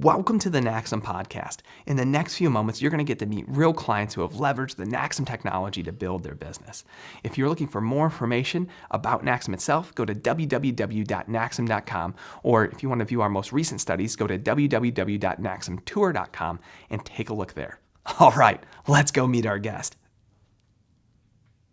Welcome to the NaXum podcast. In the next few moments, you're going to get to meet real clients who have leveraged the NaXum technology to build their business. If you're looking for more information about NaXum itself, go to www.naxum.com, or if you want to view our most recent studies, go to www.naxumtour.com and take a look there. All right, let's go meet our guest.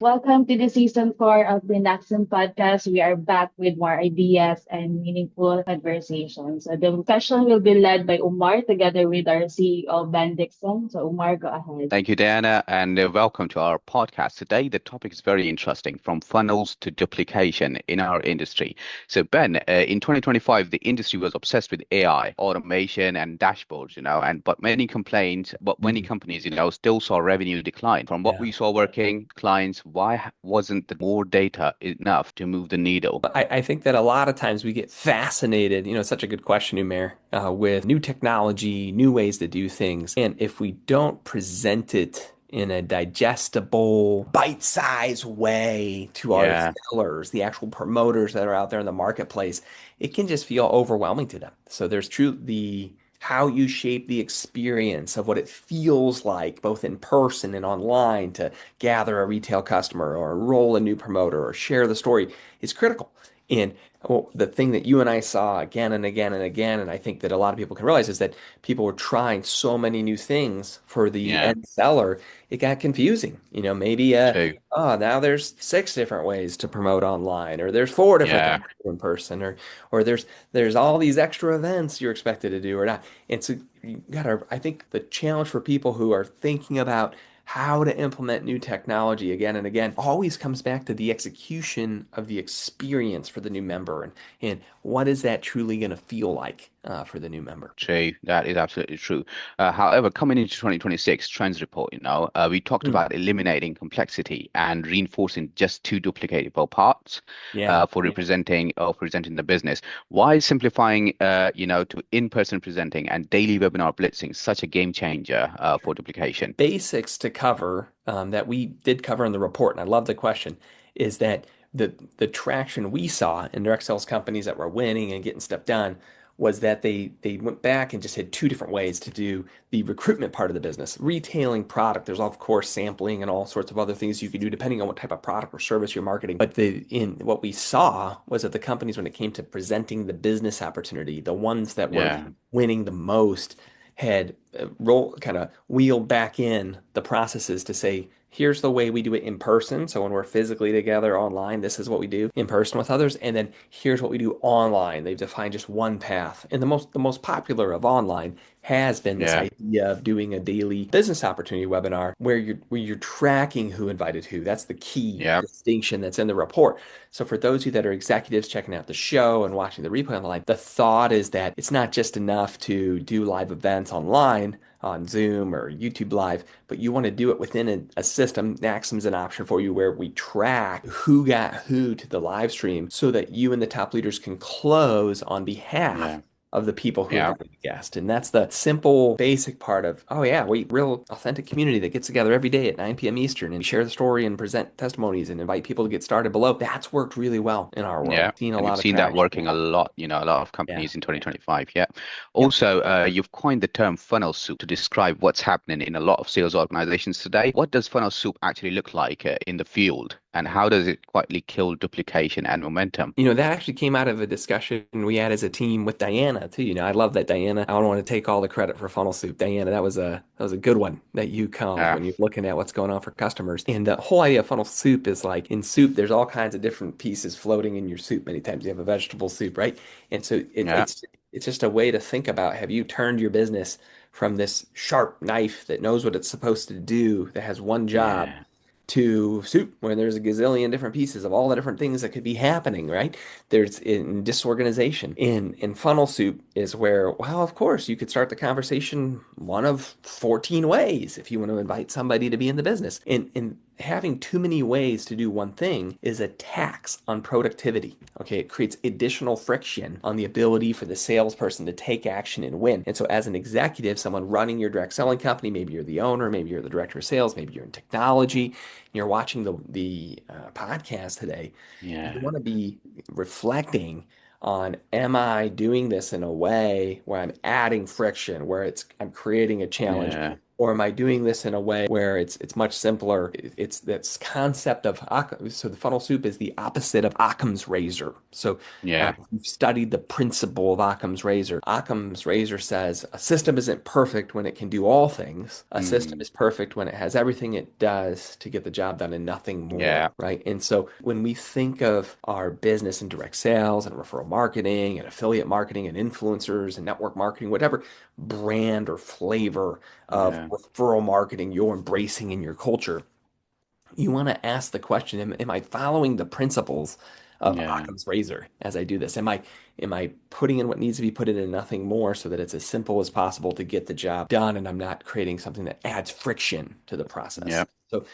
Welcome to the season 4 of the NaXum podcast. We are back with more ideas and meaningful conversations. So the discussion will be led by Umar together with our CEO, Ben Dixon. So Umar, go ahead. Thank you, Diana, and welcome to our podcast. Today, the topic is very interesting, from funnels to duplication in our industry. So, Ben, in 2025, the industry was obsessed with AI, automation, and dashboards, but many complained, but many companies, still saw revenue decline. From what we saw working, clients, why wasn't the more data enough to move the needle? I think that a lot of times we get fascinated, it's such a good question, Umair, with new technology, new ways to do things. And if we don't present it in a digestible, bite-sized way to our sellers, the actual promoters that are out there in the marketplace, it can just feel overwhelming to them. So there's how you shape the experience of what it feels like, both in person and online, to gather a retail customer or enroll a new promoter or share the story is critical. And the thing that you and I saw again and again and again, and I think that a lot of people can realize, is that people were trying so many new things for the end seller, it got confusing. Maybe now there's 6 different ways to promote online, or there's 4 different things in person, or there's all these extra events you're expected to do or not. And so I think the challenge for people who are thinking about how to implement new technology again and again always comes back to the execution of the experience for the new member, and what is that truly going to feel like for the new member. True, that is absolutely true. However, coming into 2026 trends report, we talked about eliminating complexity and reinforcing just 2 duplicatable parts for presenting the business. Why is simplifying, to in-person presenting and daily webinar blitzing such a game changer for duplication? Basics to cover that we did cover in the report, and I love the question, is that the traction we saw in direct sales companies that were winning and getting stuff done was that they went back and just had 2 different ways to do the recruitment part of the business. Retailing product, there's of course sampling and all sorts of other things you can do depending on what type of product or service you're marketing. But what we saw was that the companies, when it came to presenting the business opportunity, the ones that were winning the most had wheeled back in the processes to say, here's the way we do it in person. So when we're physically together online, this is what we do in person with others. And then here's what we do online. They've defined just one path. And the most popular of online has been this idea of doing a daily business opportunity webinar where you're tracking who invited who. That's the key distinction that's in the report. So for those of you that are executives checking out the show and watching the replay online, the thought is that it's not just enough to do live events online on Zoom or YouTube Live, but you want to do it within a system. NaXum's an option for you where we track who got who to the live stream so that you and the top leaders can close on behalf of the people who are the guest. And that's the simple, basic part of, real authentic community that gets together every day at 9 p.m. Eastern and share the story and present testimonies and invite people to get started below. That's worked really well in our world. Yeah, we've seen that working a lot, a lot of companies in 2025. Also, you've coined the term funnel soup to describe what's happening in a lot of sales organizations today. What does funnel soup actually look like in the field? And how does it quietly kill duplication and momentum? That actually came out of a discussion we had as a team with Diana too. I love that, Diana. I don't want to take all the credit for funnel soup. Diana, that was a good one that you come when you're looking at what's going on for customers. And the whole idea of funnel soup is like, in soup, there's all kinds of different pieces floating in your soup. Many times you have a vegetable soup, right? And so it's just a way to think about, have you turned your business from this sharp knife that knows what it's supposed to do, that has one job, to soup where there's a gazillion different pieces of all the different things that could be happening, right? There's in disorganization. In funnel soup is where, well, of course, you could start the conversation one of 14 ways if you want to invite somebody to be in the business. And having too many ways to do one thing is a tax on productivity. Okay, it creates additional friction on the ability for the salesperson to take action and win. And so as an executive, someone running your direct selling company, maybe you're the owner, maybe you're the director of sales, maybe you're in technology, and you're watching the podcast today, you want to be reflecting on, am I doing this in a way where I'm adding friction, where I'm creating a challenge, Yeah. or am I doing this in a way where it's much simpler? It's this concept of so the funnel soup is the opposite of Occam's razor. So Yeah. we've studied the principle of Occam's razor. Occam's razor says a system isn't perfect when it can do all things. A system Mm. is perfect when it has everything it does to get the job done and nothing more, Yeah. right? And so when we think of our business and direct sales and referral marketing and affiliate marketing and influencers and network marketing, whatever brand or flavor of Yeah. referral marketing you're embracing in your culture, you want to ask the question, am I following the principles of Yeah. Occam's razor as I do this? Am I putting in what needs to be put in and nothing more so that it's as simple as possible to get the job done and I'm not creating something that adds friction to the process? Yeah. So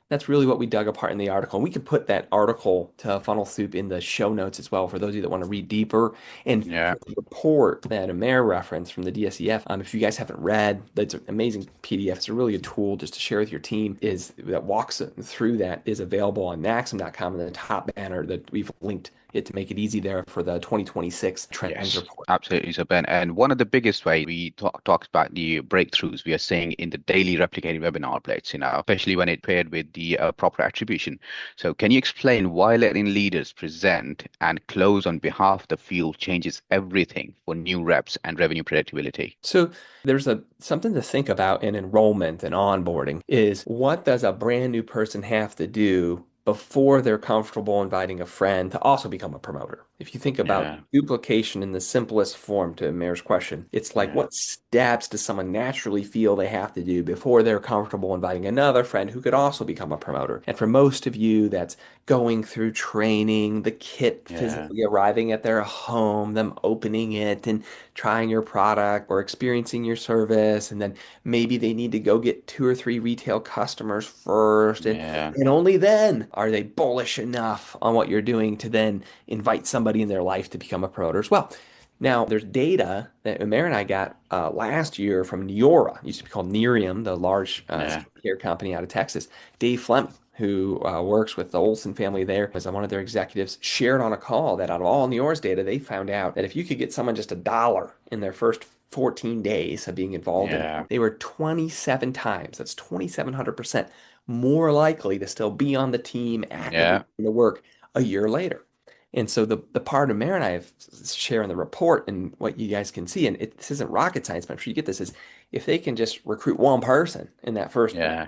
that's really what we dug apart in the article. And we could put that article to Funnel Soup in the show notes as well for those of you that want to read deeper. And Yeah. for the report that Umair referenced from the DSEF, if you guys haven't read, that's an amazing PDF. It's a really good tool just to share with your team is that walks through that is available on NaXum.com in the top banner that we've linked it to make it easy there for the 2026 trends Yes, report. absolutely. So Ben, and one of the biggest ways we talked about the breakthroughs we are seeing in the daily replicating webinar blitz, especially when it paired with the proper attribution. So can you explain why letting leaders present and close on behalf of the field changes everything for new reps and revenue predictability? So there's something to think about in enrollment and onboarding is what does a brand new person have to do before they're comfortable inviting a friend to also become a promoter? If you think about Yeah, duplication in the simplest form to Mayor's question, it's like yeah, what steps does someone naturally feel they have to do before they're comfortable inviting another friend who could also become a promoter? And for most of you, that's going through training, the kit yeah, physically arriving at their home, them opening it and trying your product or experiencing your service, and then maybe they need to go get two or three retail customers first, and yeah, and only then are they bullish enough on what you're doing to then invite somebody in their life to become a promoter as well. Now, there's data that Umair and I got last year from Neora, it used to be called Nerium, the large yeah, skincare company out of Texas. Dave Fleming, who works with the Olson family there, was one of their executives, shared on a call that out of all Neora's data, they found out that if you could get someone just $1 in their first 14 days of being involved in it, yeah, they were 27 times, that's 2,700% more likely to still be on the team actively yeah, doing the work a year later. And so the part of Mare and I have share in the report and what you guys can see, and this isn't rocket science, but I'm sure you get this, is if they can just recruit one person in that first week, yeah,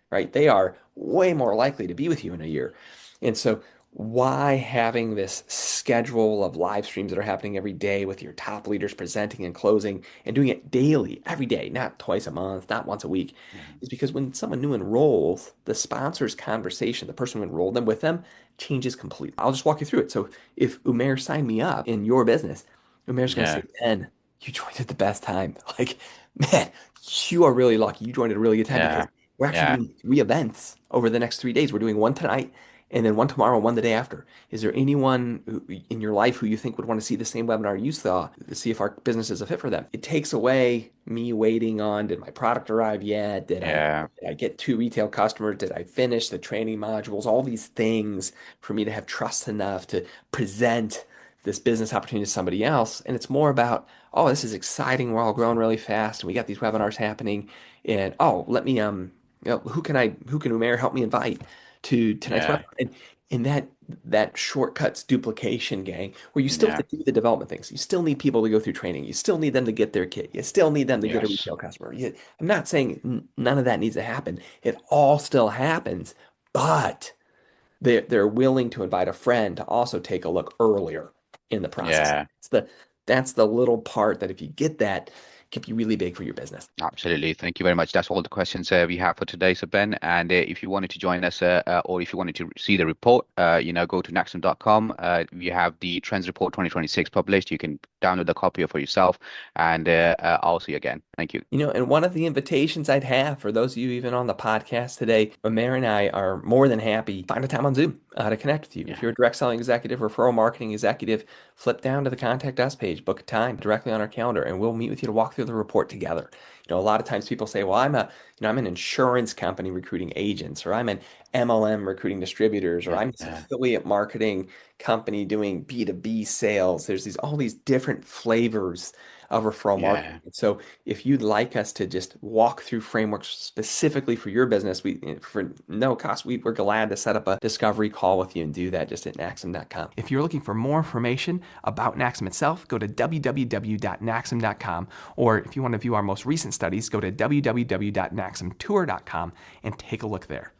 right, they are way more likely to be with you in a year. And so why having this schedule of live streams that are happening every day with your top leaders presenting and closing and doing it daily, every day, not twice a month, not once a week, is because when someone new enrolls, the sponsor's conversation, the person who enrolled them with them, changes completely. I'll just walk you through it. So if Umair signed me up in your business, Umair's going to say, yeah, Ben, you joined at the best time. Like, man, you are really lucky. You joined at a really good time because yeah, we're actually yeah, doing three events over the next 3 days. We're doing one tonight and then one tomorrow and one the day after. Is there anyone in your life who you think would want to see the same webinar you saw to see if our business is a fit for them? It takes away me waiting on, did my product arrive yet? yeah, Did I get two retail customers? Did I finish the training modules? All these things for me to have trust enough to present this business opportunity to somebody else. And it's more about, oh, this is exciting. We're all growing really fast and we got these webinars happening. And oh, let me who can Umair help me invite to tonight's yeah, webinar? And that shortcuts duplication, gang, where you still have yeah, to do the development things. You still need people to go through training. You still need them to get their kit. You still need them to get a yes, retail customer. I'm not saying none of that needs to happen. It all still happens, but they're willing to invite a friend to also take a look earlier in the process. yeah. That's the little part that if you get that, can be really big for your business. Absolutely. Thank you very much. That's all the questions we have for today, so Ben. And if you wanted to join us or if you wanted to see the report, go to naxum.com. We have the Trends Report 2026 published. You can download the copy for yourself. And I'll see you again. Thank you. And one of the invitations I'd have for those of you even on the podcast today, Umair and I are more than happy. Find a time on Zoom to connect with you. If Yeah. you're a direct selling executive, referral marketing executive, flip down to the contact us page, book a time directly on our calendar, and we'll meet with you to walk through the report together. A lot of times people say, well, I'm an insurance company recruiting agents, or I'm an MLM recruiting distributors, or Yeah. I'm this Yeah. affiliate marketing company doing B2B sales. There's all these different flavors of referral marketing. Yeah. So if you'd like us to just walk through frameworks specifically for your business, for no cost, we're glad to set up a discovery call with you and do that just at NaXum.com. If you're looking for more information about NaXum itself, go to www.naxum.com, or if you want to view our most recent studies, go to www.naxumtour.com and take a look there.